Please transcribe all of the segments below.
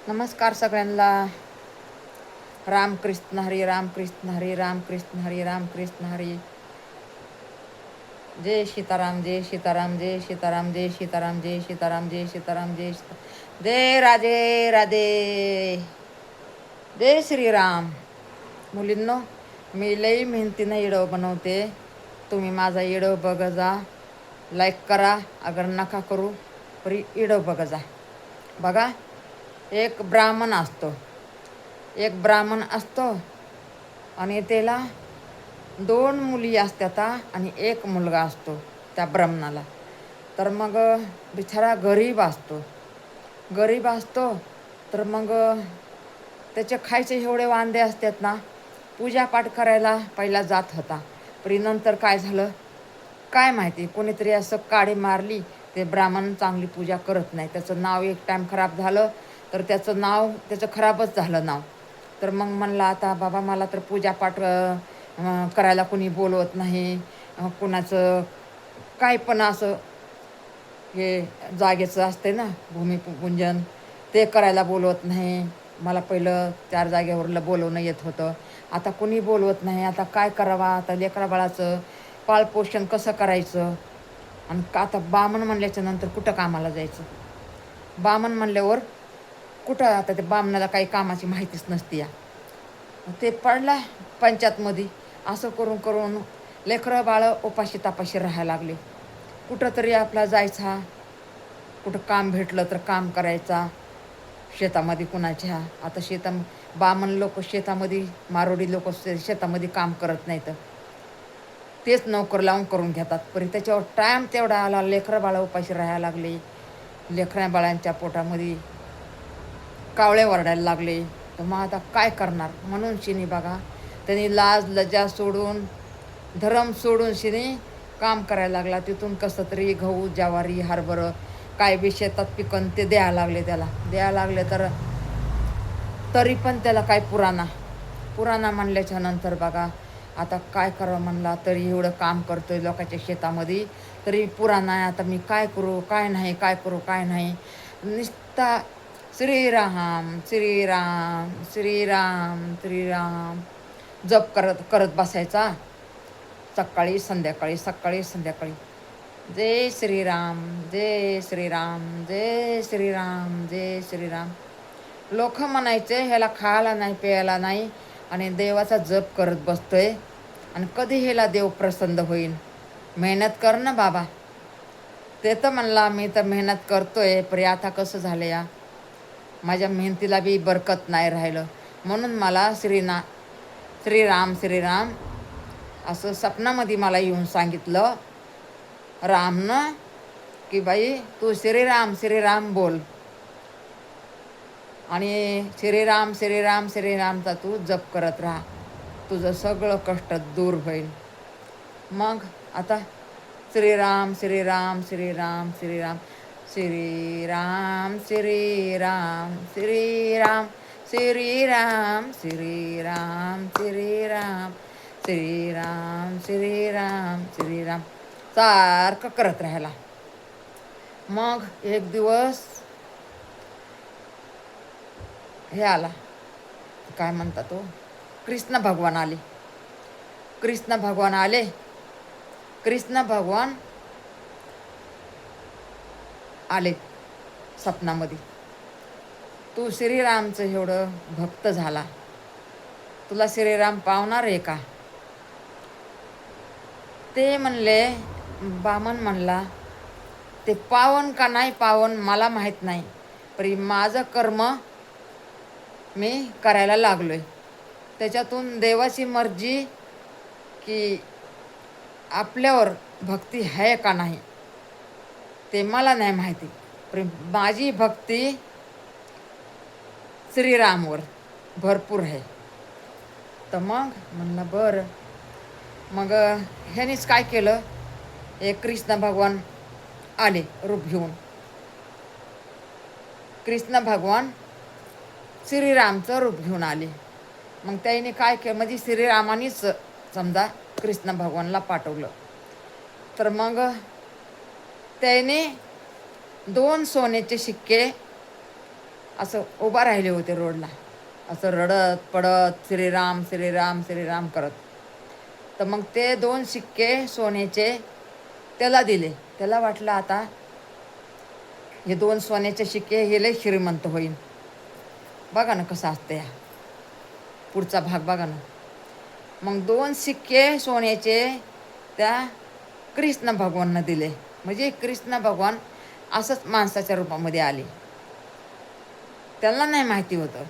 नमस्कार सगळ्यांना. रामकृष्ण हरी, रामकृष्ण हरी, रामकृष्ण हरी, रामकृष्ण हरी. जय सीताराम, जय सीताराम, जय सीताराम, जय सीताराम, जय सीताराम, जय सीताराम, जय राधे राधे, जय श्रीराम. मुलींनो, मी लई मेहनतीनं व्हिडिओ बनवते. तुम्ही माझा व्हिडिओ बघा जा, लाईक करा. अगर नका करू तरी व्हिडिओ बघा जा. बघा, एक ब्राह्मण असतो आणि त्याला 2 मुली असतात आणि 1 मुलगा असतो त्या ब्राह्मणाला. तर मग बिचारा गरीब असतो. तर मग त्याचे खायचे एवढे वांदे असतात ना. पूजापाठ करायला पहिला जात होता, पण नंतर काय झालं काय माहिती, कोणीतरी असं काडी मारली. ते ब्राह्मण चांगली पूजा करत नाही. त्याचं नाव एक टाईम खराब झालं, तर त्याचं खराबच झालं नाव. तर मग म्हणला आता बाबा मला तर पूजापाठ करायला कोणी बोलवत नाही. कुणाचं काय पण असं हे जागेचं असते ना भूमिपूजन, ते करायला बोलवत नाही. मला पहिलं 4 जागेवरलं बोलवणं येत होतं, आता कोणी बोलवत नाही. आता काय करावा, आता लेकरा बाळाचं पालपोषण कसं करायचं. आणि आता बामण म्हणल्याच्या नंतर कुठं कामाला जायचं. बामण म्हणल्यावर कुठं आता ते बामणाला काही कामाची माहितीच नसते या. ते पडला पंचायतमध्ये. असं करून करून लेकरं बाळं उपाशी तापाशी राहायला लागले. कुठं तरी आपला जायचा, कुठं काम भेटलं तर काम करायचा शेतामध्ये कुणाच्या. आता बामण लोक शेतामध्ये, मारोडी लोक शेतामध्ये काम करत नाहीत, तेच नोकर लावून करून घेतात. पण त्याच्यावर टाईम तेवढा आला, लेकरं बाळं उपाशी राहायला लागले. लेकरा बाळांच्या पोटामध्ये कावळे वरडायला लागले. तर मग आता काय करणार म्हणून शिनी बघा, त्यांनी लाज लज्जा सोडून, धर्म सोडून शिनी काम करायला लागला. तिथून कसं तरी गहू ज्वारी हरभरं काय बी शेतात पिकन ते द्यायला लागले. तर तरी पण त्याला काय पुराणा म्हणल्याच्या नंतर बघा आता काय करावं म्हणला. तरी एवढं काम करतोय लोकांच्या शेतामध्ये, तरी पुराणा आहे. आता मी काय करू काय नाही. नुसता श्रीराम श्रीराम श्रीराम श्रीराम जप करत बसायचा, सकाळी संध्याकाळी. जय श्रीराम, जय श्रीराम, जय श्रीराम, जय श्रीराम. लोक म्हणायचे ह्याला खायला नाही प्यायला नाही आणि देवाचा जप करत बसतोय, आणि कधी ह्याला देव प्रसन्न होईल. मेहनत कर ना बाबा. ते तर म्हणला मी तर मेहनत करतोय, पण आता कसं झालं या, माझ्या मेहनतीला बी बरकत नाही राहिलं. म्हणून मला श्रीराम श्रीराम असं स्वप्नामध्ये मला येऊन सांगितलं रामनं, की बाई तू श्रीराम श्रीराम बोल आणि श्रीराम श्रीराम श्रीरामचा तू जप करत राहा, तुझं सगळं कष्ट दूर होईल. मग आता श्रीराम श्रीराम श्रीराम श्रीराम श्रीराम श्रीराम श्रीराम श्रीराम श्रीराम श्रीराम श्रीराम श्रीराम श्रीराम सारखं करत राहायला. मग एक दिवस हे आला, काय म्हणतात तो, कृष्ण भगवान आले. कृष्ण भगवान आले स्वप्नामध्ये. तू श्रीरामचं एवढं भक्त झाला, तुला श्रीराम पावणार आहे का. ते म्हणले, बामण म्हणला ते पावन का नाही पावन मला माहीत नाही, पण माझं कर्म मी करायला लागलोय. त्याच्यातून देवाची मर्जी की आपल्यावर भक्ती आहे का नाही ते मला नाही माहिती, पण माझी भक्ती श्रीरामवर भरपूर आहे. तर मग म्हणलं बरं. मग ह्यानीच काय केलं, एक कृष्ण भगवान आले रूप घेऊन. कृष्ण भगवान श्रीरामचं रूप घेऊन आले. मग त्याने काय केलं, म्हणजे श्रीरामानेच समजा कृष्ण भगवानला पाठवलं. तर मग त्याने 2 सोन्याचे शिक्के असं उभा राहिले होते रोडला, असं रडत पडत श्रीराम श्रीराम श्रीराम करत. तर मग ते 2 शिक्के सोन्याचे त्याला दिले. त्याला वाटलं आता हे 2 सोन्याचे शिक्के हे लय श्रीमंत होईल. बघा ना कसं असतं या पुढचा भाग बघा ना. मग 2 शिक्के सोन्याचे त्या कृष्ण भगवाननं दिले. म्हणजे कृष्ण भगवान असंच माणसाच्या रूपामध्ये आले. त्यांना नाही माहिती होतं,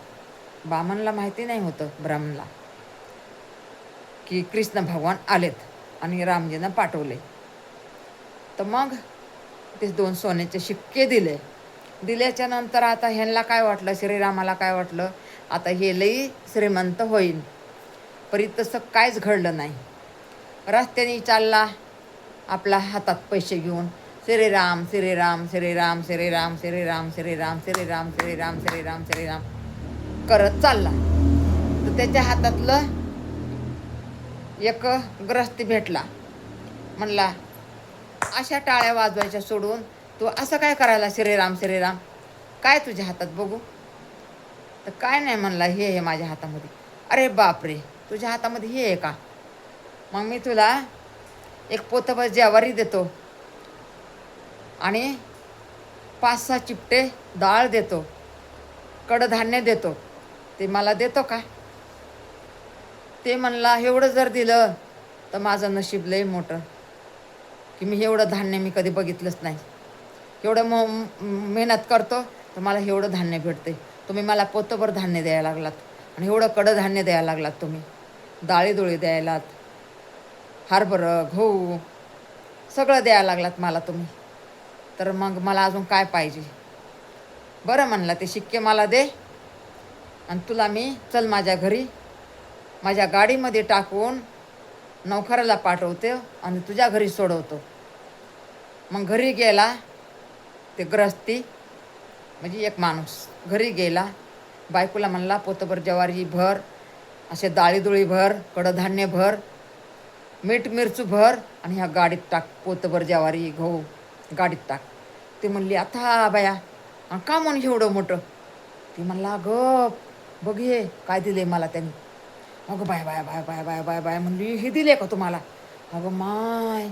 बामणला माहिती नाही होतं, ब्राह्मणला, की कृष्ण भगवान आलेत आणि रामजीनं पाठवले. तर मग ते 2 सोन्याचे शिक्के दिले. दिल्याच्या नंतर आता ह्यांना काय वाटलं, श्रीरामाला काय वाटलं, आता हे लई श्रीमंत होईल. पण तसं काहीच घडलं नाही. रस्त्याने चालला आपला हातात पैसे घेऊन श्रीराम श्रीराम श्रीराम श्रीराम श्रीराम श्रीराम श्रीराम श्रीराम श्रीराम श्रीराम करत चालला. तर त्याच्या हातातलं एक ग्रस्ती भेटला. म्हणला अशा टाळ्या वाजवायच्या सोडून तू असं काय करायला श्रीराम श्रीराम, काय तुझ्या हातात बघू. तर काय नाही म्हणला, हे आहे माझ्या हातामध्ये. अरे बापरे, तुझ्या हातामध्ये हे आहे का. मग मी तुला एक पोतभर ज्वारी देतो आणि 5-6 चिपटे डाळ देतो, कडधान्य देतो, ते मला देतो का. ते म्हणला एवढं जर दिलं तर माझं नशीब लय मोठं, की मी एवढं धान्य मी कधी बघितलंच नाही. एवढं मेहनत करतो तर मला एवढं धान्य भेटते. तुम्ही मला पोतभर धान्य द्यायला लागलात आणि एवढं कडधान्य द्यायला लागलात. तुम्ही डाळीदुळी द्यायलात, हरभरं गहू सगळं द्यायला लागलात मला तुम्ही. तर मग मला अजून काय पाहिजे. बरं म्हणला, ते शिक्के मला दे आणि तुला मी चल माझ्या घरी, माझ्या गाडीमध्ये टाकून नौकराला पाठवते आणि तुझ्या घरी सोडवतो. मग घरी गेला ते ग्रस्ती, म्हणजे एक माणूस घरी गेला. बायकोला म्हणला पोतभर ज्वारी भर, असे डाळीदुळी भर, कडधान्य भर, मीठ मिरचू भर आणि ह्या गाडीत टाक. पोतभर ज्वारी गहू गाडीत टाक. ते म्हणली आता बाया का म्हणून एवढं मोठं. ती म्हणला गप बघ हे काय दिले मला त्यांनी. अगं bye bye bye bye bye bye bye म्हणली, हे दिले का तुम्हाला. अगं माय,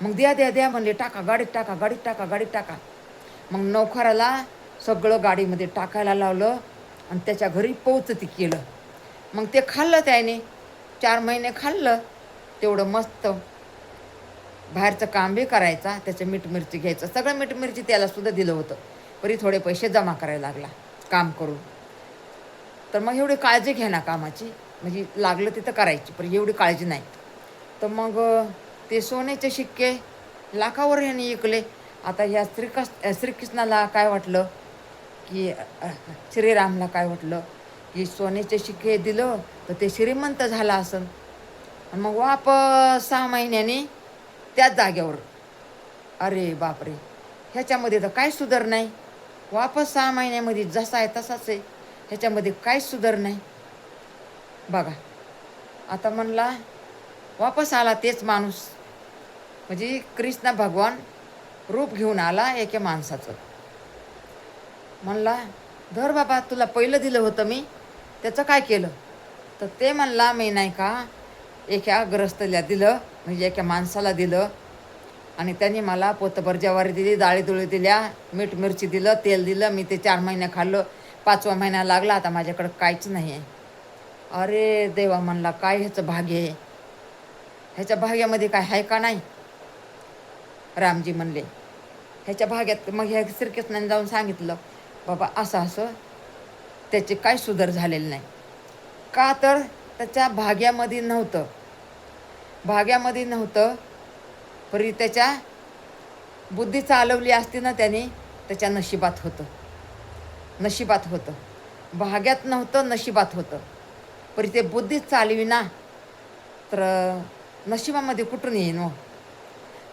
मग द्या द्या द्या म्हणले, टाका गाडीत टाका गाडीत टाका गाडीत टाका. मग नौकराला सगळं गाडीमध्ये टाकायला लावलं आणि त्याच्या घरी पोचती केलं. मग ते खाल्लं त्याने, 4 महिने खाल्लं. तेवढं मस्त बाहेरचं काम बी करायचा, त्याचं मीठ मिरची घ्यायचं, सगळं मीठ मिरची त्यालासुद्धा दिलं होतं. परी थोडे पैसे जमा करायला लागला काम करून. तर मग एवढी काळजी घ्या ना कामाची, म्हणजे लागलं तिथं करायची, पण एवढी काळजी नाही. तर मग ते सोन्याचे शिक्के लाखावर ह्याने विकले. आता ह्या श्रीकृष्णाला काय वाटलं, की श्रीरामला काय वाटलं, की सोन्याचे शिक्के दिलं तर ते श्रीमंत झाला असन. आणि मग वापस 6 महिन्याने त्याच जागेवर. अरे बापरे, ह्याच्यामध्ये तर काय सुधार नाही. वापस 6 महिन्यामध्ये जसा आहे तसाच आहे, ह्याच्यामध्ये काहीच सुधार नाही. बघा आता म्हणला वापस आला तेच माणूस, म्हणजे कृष्ण भगवान रूप घेऊन आला एका माणसाचं. म्हणला धर बाबा, तुला पहिलं दिलं होतं मी, त्याचं काय केलं. तर ते म्हणला मी नाही का एका ग्रस्तला दिलं, म्हणजे एका माणसाला दिलं आणि त्यांनी मला पोतभर ज्वारी दिली, डाळीदुळी दिल्या, मीठ मिरची दिलं, तेल दिलं. मी ते 4 महिने खाल्लं, 5वा महिना लागला, आता माझ्याकडं काहीच नाही आहे. अरे देवा म्हणला, काय ह्याचं भाग्य आहे, ह्याच्या भाग्यामध्ये काय आहे का नाही. रामजी म्हणले ह्याच्या भाग्यात. मग ह्या श्रीकृष्णाने जाऊन सांगितलं बाबा असं असं त्याचे काय सुधार झालेले नाही. का तर त्याच्या भाग्यामध्ये नव्हतं, भाग्यामध्ये नव्हतं. परी त्याच्या बुद्धी चालवली असती ना त्याने, त्याच्या नशिबात होतं, नशिबात होतं. भाग्यात नव्हतं, नशिबात होतं. परी ते बुद्धीच चालवी ना, तर नशिबामध्ये कुठून येईन हो.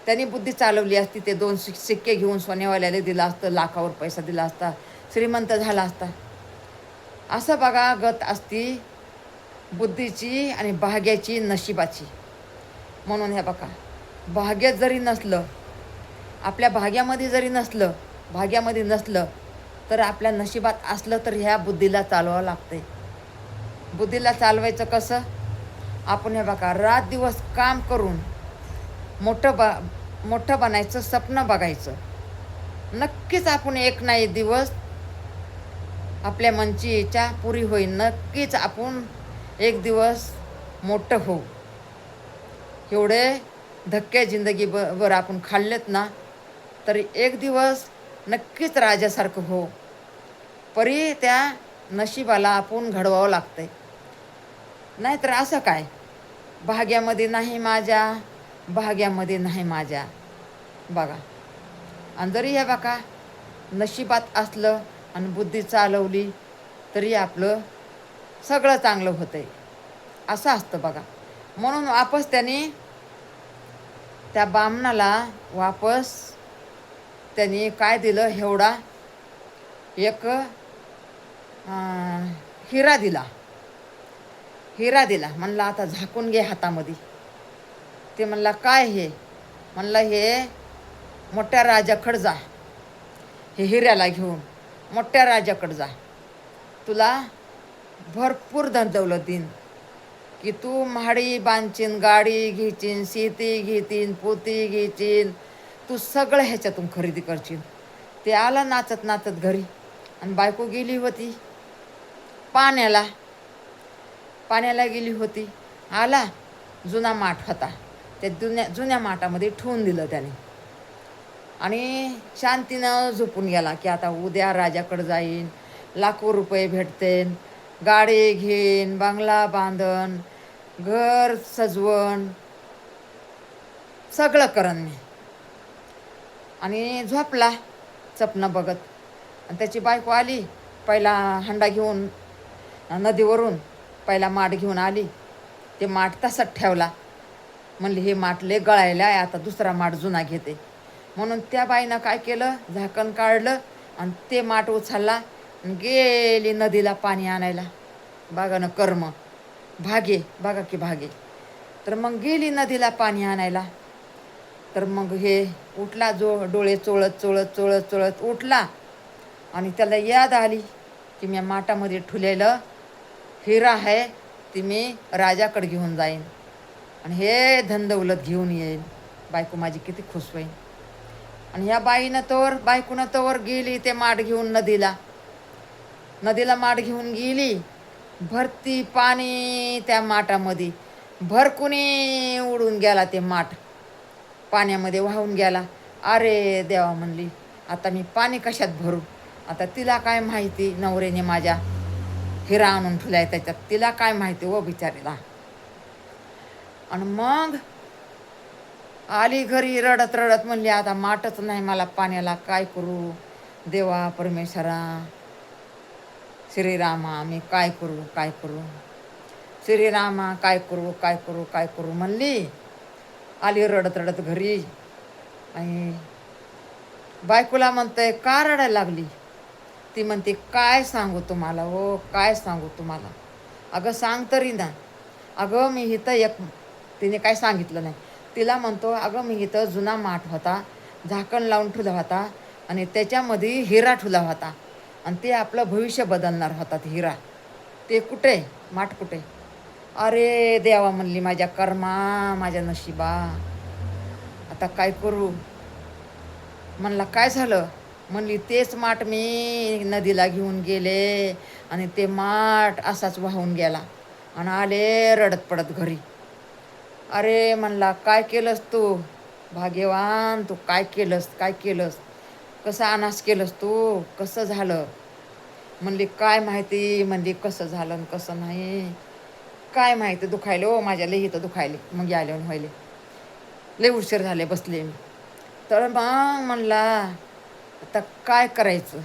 त्यांनी बुद्धी चालवली असती, ते 2 शिक्के घेऊन सोन्यावाल्याला दिला असतं, लाखावर पैसा दिला असता, श्रीमंत झाला असता. असं बघा गत असती बुद्धीची आणि भाग्याची, नशिबाची. म्हणून ह्या बघा, भाग्यात जरी नसलं, आपल्या भाग्यामध्ये जरी नसलं, भाग्यामध्ये नसलं तर आपल्या नशिबात असलं तर ह्या बुद्धीला चालवावं लागते. बुद्धीला चालवायचं कसं? आपण हे बघा रात दिवस काम करून मोठं बनायचं स्वप्न बघायचं. नक्कीच आपण एक ना एक दिवस आपल्या मनची इच्छा पुरी होईल. नक्कीच आपण एक दिवस मोठं होऊ. एवढे धक्के जिंदगी वर आपण खाल्लेत ना, तरी एक दिवस नक्कीच राजासारखं हो. परी त्या नशिबाला आपण घडवावं लागतंय. नाहीतर असं काय, भाग्यामध्ये नाही माझ्या, भाग्यामध्ये नाही माझ्या. बघा, आणि जरी हे बघा नशिबात असलं आणि बुद्धी चालवली तरी आपलं सगळं चांगलं होतंय. असं असतं बघा. म्हणून वापस त्याने त्या बामणाला वापस त्यांनी काय दिलं, एवढा एक हिरा दिला. हिरा दिला. म्हणला आता झाकून घे हातामध्ये. ते म्हणला काय हे? म्हणलं हे मोठ्या राजाकडं जा, हे हिऱ्याला घेऊन मोठ्या राजाकडं जा. तुला भरपूर धन दौलत देईन, की तू म्हाडी बांधशील, गाडी घेशील, शेती घेतीन, पोती घेशील, तू सगळं ह्याच्यातून खरेदी करशील. ते आला नाचत नाचत घरी, आणि बायको गेली होती पाण्याला. पाण्याला गेली होती. आला, जुना माठ होता, त्या जुन्या माठामध्ये ठेवून दिलं त्याने, आणि शांतीनं झोपून गेला की आता उद्या राजाकडे जाईन, लाखो रुपये भेटतेन, गाडी घेईन, बंगला बांधन, घर सजवण, सगळं करन मी. आणि झोपला स्वप्न बघत. आणि त्याची बायको आली, पहिला हंडा घेऊन नदीवरून पहिला माठ घेऊन आली. ते माठ तसाच ठेवला. म्हणली हे माठ लय गळायला आहे, आता दुसरा माठ जुना घेते. म्हणून त्या बाईनं काय केलं, झाकण काढलं आणि ते माठ उचलला आणि गेली नदीला पाणी आणायला. बघा ना कर्म, भागे बघा की भागे. तर मग गेली नदीला पाणी आणायला. तर मग हे उठला, डोळे चोळत चोळत चोळत चोळत उठला, आणि त्याला याद आली की मी माठामध्ये ठुलेलं हिरा आहे, ती मी राजाकडे घेऊन जाईन आणि हे धनदौलत घेऊन येईन. बायको माझी किती खुश होईन. आणि ह्या बायकोनं तोवर गेली ते माठ घेऊन नदीला माठ घेऊन गेली. भरती पाणी त्या माठामध्ये, भरकुनी उडून गेला ते माठ, पाण्यामध्ये वाहून गेला. अरे देवा म्हणली, आता मी पाणी कशात भरू? आता तिला काय माहिती, नवऱ्याने माझ्या हिरा आणून ठेवलाय त्याच्यात, तिला काय माहिती व बिचारीला. आणि मग आली घरी रडत रडत, म्हणली आता माठच नाही मला पाण्याला, काय करू देवा परमेश्वरा, श्रीरामा मी काय करू, श्रीरामा काय करू म्हणली. आली रडत रडत घरी, आणि बायकोला म्हणतंय का रडायला लागली? ती म्हणते काय सांगू तुम्हाला हो, काय सांगू तुम्हाला. अगं सांग तरी ना. अगं मी इथं तिने काय सांगितलं नाही. तिला म्हणतो अगं मी इथं जुना माठ होता, झाकण लावून ठेवला होता, आणि त्याच्यामध्ये हिरा ठेवला होता, आणि ते आपलं भविष्य बदलणार होता ते हिरा. ते कुठे, माठ कुठे? अरे देवा म्हणली, माझ्या कर्मा, माझ्या नशिबा, आता काय करू? म्हणला काय झालं? म्हणली तेच माठ मी नदीला घेऊन गेले, आणि ते माठ असाच वाहून गेला, आणि आले रडत पडत घरी. अरे म्हणला काय केलंस तू भाग्यवान, तू काय केलंस, कसं अनाश केलंस तू, कसं झालं? म्हणली काय माहिती, म्हणली कसं झालं आणि कसं नाही, काय माहिती. दुखायले हो माझ्या, लई इथं दुखायले, मग आले व्हायले, लई उशीर झाले बसले मी. तर मग म्हणला आता काय करायचं?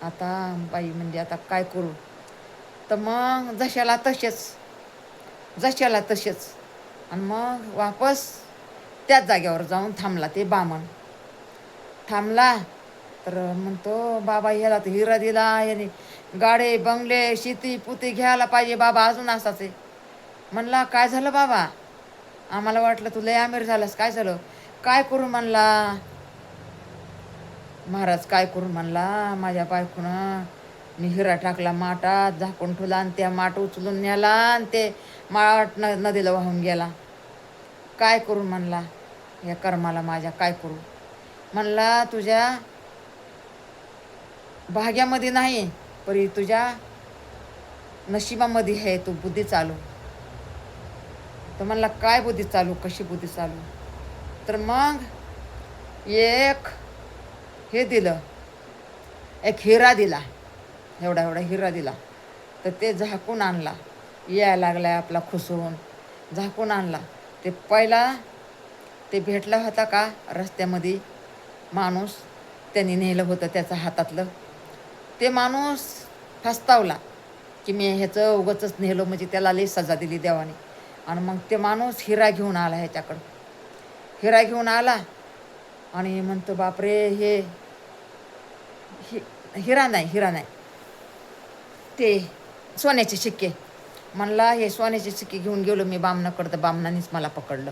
आता बाई म्हणजे आता काय करू? तर मग जशाला तसेच, आणि मग वापस त्याच जागेवर जाऊन थांबला. ते बामण थांबला. तर म्हणतो बाबा ह्याला तर हिरा दिला, याने गाडे बंगले शेती पुती घ्यायला पाहिजे बाबा, अजून असाच आहे. म्हणला काय झालं बाबा? आम्हाला वाटलं तू लय आमिर झालास, काय झालं? काय करू म्हणला? महाराज काय करू म्हणला, माझ्या बायकोनं मी हिरा टाकला माठात, झाकून ठेवला आणि त्या माठ उचलून नेला आणि ते माठ नदीला वाहून गेला. काय करू म्हणला या कर्माला माझ्या, काय करू म्हणला. तुझ्या भाग्यामध्ये नाही, परी तुझ्या नशिबामध्ये आहे, तू बुद्धी चालू. तर म्हणला काय बुद्धी चालू, कशी बुद्धी चालू. तर मग एक हे दिलं, एक हिरा दिला, एवढा एवढा हिरा दिला. तर ते झाकून आणला, यायला लागलाय आपला खुसून, झाकून आणला. ते पहिला ते भेटला होता का रस्त्यामध्ये माणूस, त्यांनी नेलं होतं त्याचं हातातलं. ते माणूस फस्तावला की मी ह्याचं उगाचच नेलं, म्हणजे त्याला लई सजा दिली देवाने. आणि मग ते माणूस हिरा घेऊन आला ह्याच्याकडं, हिरा घेऊन आला आणि म्हणतो बापरे हे हिरा नाही ते सोन्याचे शिक्के. म्हणला हे सोन्याचे शिक्के घेऊन गेलो मी बामणाकडं, तर बामणानेच मला पकडलं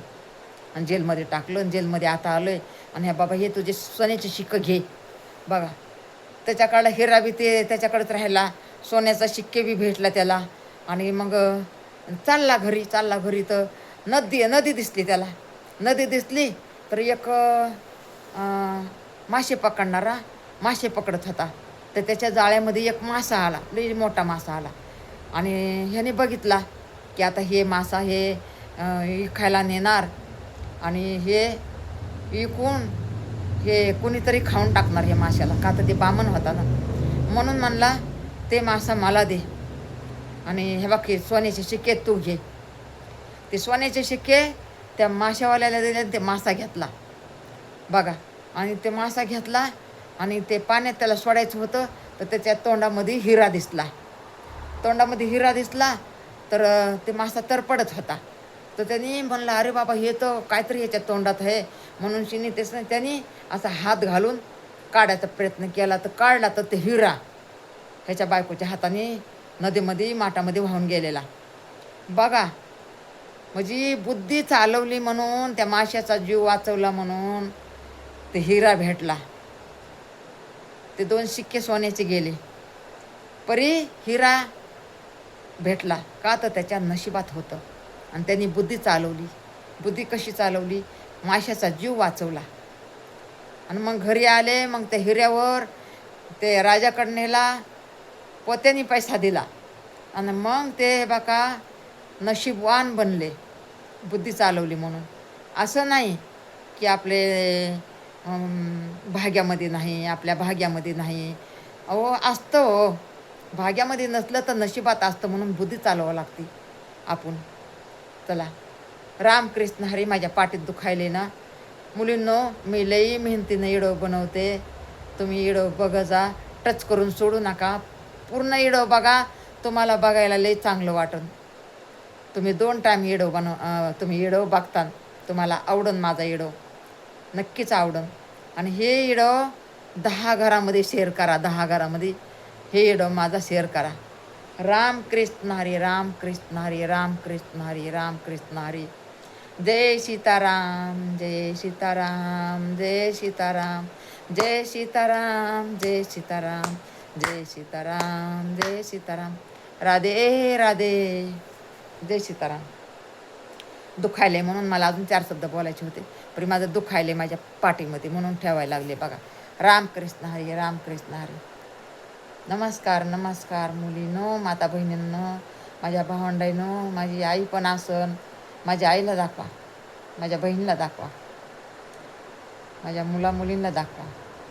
आणि जेलमध्ये टाकलं आणि जेलमध्ये आता आलोय. आणि ह्या बाबा हे तुझे सोन्याचे शिक्के घे. बघा त्याच्याकडं हिरा बी ते त्याच्याकडेच राहिला, सोन्याचा शिक्के बी भेटला त्याला. आणि मग चालला घरी. तर नदी दिसली त्याला. नदी दिसली तर एक मासे पकडणारा मासे पकडत होता. तर त्याच्या जाळ्यामध्ये एक मासा आला, लई मोठा मासा आला. आणि ह्याने बघितला की आता हे मासा हे खायला नेणार आणि हे विकून हे कुणीतरी खाऊन टाकणार हे माशाला, का तर ते बामण होता ना. म्हणून म्हणला ते मासा मला दे आणि हे बाकी सोन्याचे शिक्के तू घे. ते सोन्याचे शिक्के त्या माशावाल्याला दिले, ते मासा घेतला बघा. आणि ते मासा घेतला आणि ते पाण्यात त्याला सोडायचं होतं. तर त्याच्या तोंडामध्ये हिरा दिसला. तर ते मासा तरपडत होता. तर त्यांनी म्हणला अरे बाबा हे तर काहीतरी ह्याच्या तोंडात आहे. म्हणून त्यांनी असा हात घालून काढायचा प्रयत्न केला. तर काढला तर ते हिरा ह्याच्या बायकोच्या हाताने नदीमध्ये माठामध्ये वाहून गेलेला. बघा म्हणजे बुद्धी चालवली म्हणून, त्या माशाचा जीव वाचवला म्हणून ते हिरा भेटला. ते 2 शिक्के सोन्याचे गेले, परी हिरा भेटला, का तर त्याच्या नशिबात होतं. आणि त्यांनी बुद्धी चालवली. बुद्धी कशी चालवली, माशाचा जीव वाचवला. आणि मग घरी आले, मग त्या हिऱ्यावर ते राजाकडे नेला, पोत्याने पैसा दिला. आणि मग ते बघा नशीबवान बनले, बुद्धी चालवली म्हणून. असं नाही की आपले भाग्यामध्ये नाही, आपल्या भाग्यामध्ये नाही. अहो असतं हो, भाग्यामध्ये नसलं तर नशिबात असतं, म्हणून बुद्धी चालवावं लागते आपण. चला रामकृष्ण हरी. माझ्या पाठीत दुखायले ना मुलींनो, मी लई मेहनतीनं इडो बनवते. तुम्ही इडो बघा जा, टच करून सोडू नका, पूर्ण इडो बघा. तुम्हाला बघायला लई चांगलं वाटन. तुम्ही 2 टाईम इडो तुम्ही इडो बघता, तुम्हाला आवडन माझा इडो, नक्कीच आवडन. आणि हे इडो 10 घरामध्ये शेअर करा, 10 घरामध्ये हे इडो माझा शेअर करा. रामकृष्ण हरी, रामकृष्ण हरी, रामकृष्ण हरी, रामकृष्ण हरी. जय सीताराम, जय सीताराम, जय सीताराम, जय सीताराम, जय सीताराम, जय सीताराम, जय सीताराम. राधे राधे, जय सीताराम. दुखायले म्हणून मला अजून 4 शब्द बोलायचे होते, पण माझं दुखायले माझ्या पाठीमध्ये, म्हणून ठेवायला लागले बघा. रामकृष्ण हरी, रामकृष्ण हरी. नमस्कार नमस्कार मुलीनो, माता बहिणींनो, माझ्या भावंडाईनो. माझी आई पण असन, माझ्या आईला दाखवा, माझ्या बहिणीला दाखवा, माझ्या मुलींना दाखवा.